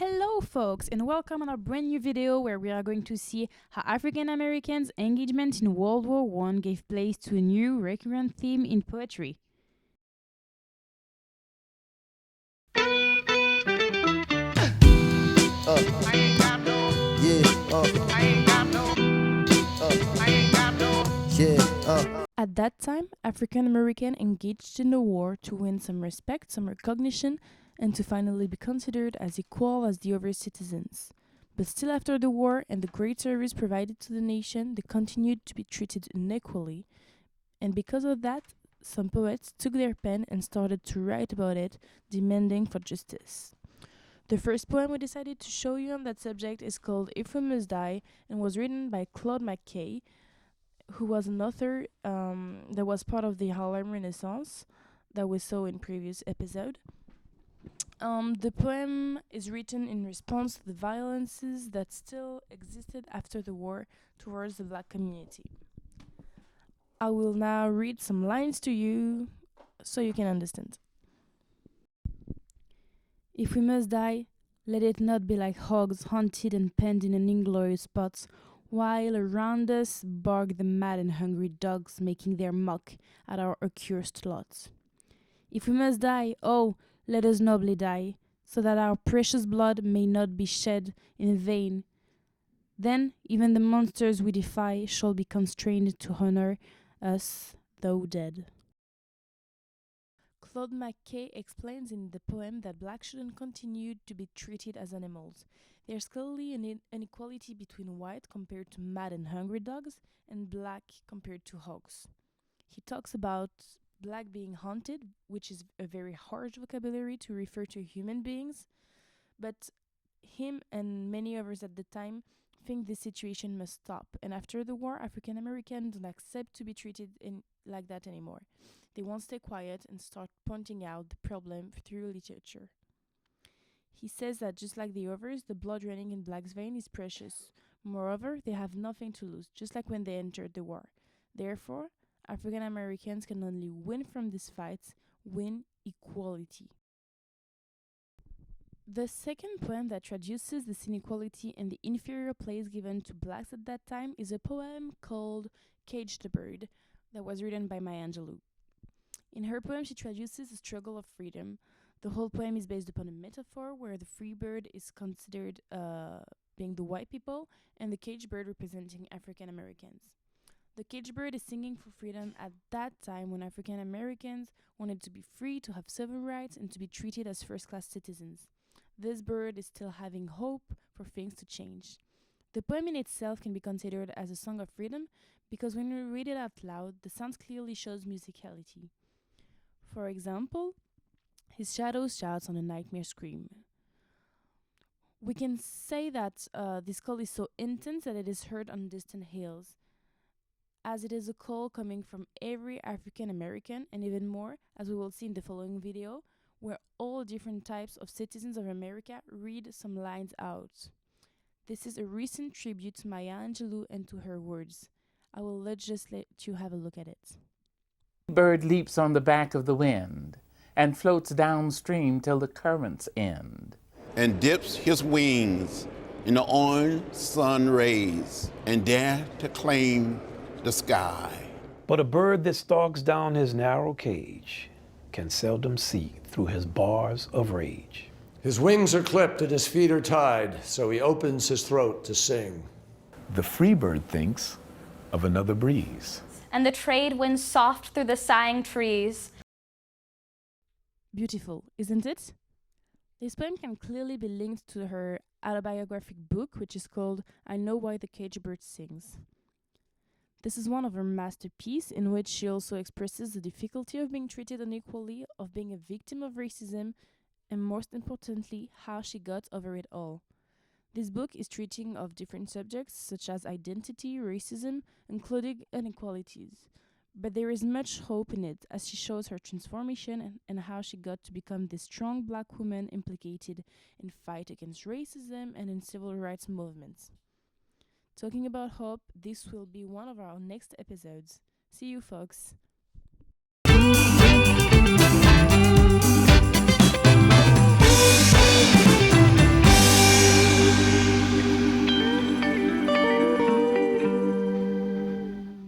Hello folks and welcome on our brand new video where we are going to see how African Americans' engagement in World War I gave place to a new recurrent theme in poetry. At that time, African Americans engaged in the war to win some respect, some recognition, and to finally be considered as equal as the other citizens. But still after the war and the great service provided to the nation, they continued to be treated unequally. And because of that, some poets took their pen and started to write about it, demanding for justice. The first poem we decided to show you on that subject is called If We Must Die and was written by Claude McKay, who was an author that was part of the Harlem Renaissance that we saw in previous episode. The poem is written in response to the violences that still existed after the war towards the black community. I will now read some lines to you so you can understand. If we must die, let it not be like hogs hunted and penned in an inglorious spot, while around us bark the mad and hungry dogs making their mock at our accursed lot. If we must die, oh, let us nobly die, so that our precious blood may not be shed in vain. Then even the monsters we defy shall be constrained to honor us, though dead. Claude McKay explains in the poem that blacks shouldn't continue to be treated as animals. There's clearly an inequality between white compared to mad and hungry dogs and black compared to hogs. He talks about black being hunted, which is a very harsh vocabulary to refer to human beings, but him and many others at the time think this situation must stop, and after the war, African Americans don't accept to be treated like that anymore. They won't stay quiet and start pointing out the problem through literature. He says that just like the others, the blood running in black's vein is precious. Moreover, they have nothing to lose, just like when they entered the war. Therefore, African Americans can only win from these fights, win equality. The second poem that traduces this inequality and the inferior place given to blacks at that time is a poem called Cage the Bird that was written by Maya Angelou. In her poem, she traduces the struggle of freedom. The whole poem is based upon a metaphor where the free bird is considered being the white people and the caged bird representing African Americans. The caged bird is singing for freedom at that time when African Americans wanted to be free, to have civil rights, and to be treated as first-class citizens. This bird is still having hope for things to change. The poem in itself can be considered as a song of freedom because when we read it out loud, the sound clearly shows musicality. For example, his shadow shouts on a nightmare scream. We can say that this call is so intense that it is heard on distant hills, as it is a call coming from every African American, and even more, as we will see in the following video, where all different types of citizens of America read some lines out. This is a recent tribute to Maya Angelou and to her words. I will just let you have a look at it. Bird leaps on the back of the wind and floats downstream till the currents end, and dips his wings in the orange sun rays and dare to claim the sky. But a bird that stalks down his narrow cage can seldom see through his bars of rage. His wings are clipped and his feet are tied, so he opens his throat to sing. The free bird thinks of another breeze, and the trade winds soft through the sighing trees. Beautiful, isn't it? This poem can clearly be linked to her autobiographic book, which is called I Know Why the Caged Bird Sings. This is one of her masterpieces in which she also expresses the difficulty of being treated unequally, of being a victim of racism, and most importantly, how she got over it all. This book is treating of different subjects such as identity, racism, including inequalities. But there is much hope in it as she shows her transformation and how she got to become this strong black woman implicated in fight against racism and in civil rights movements. Talking about hope, this will be one of our next episodes. See you, folks.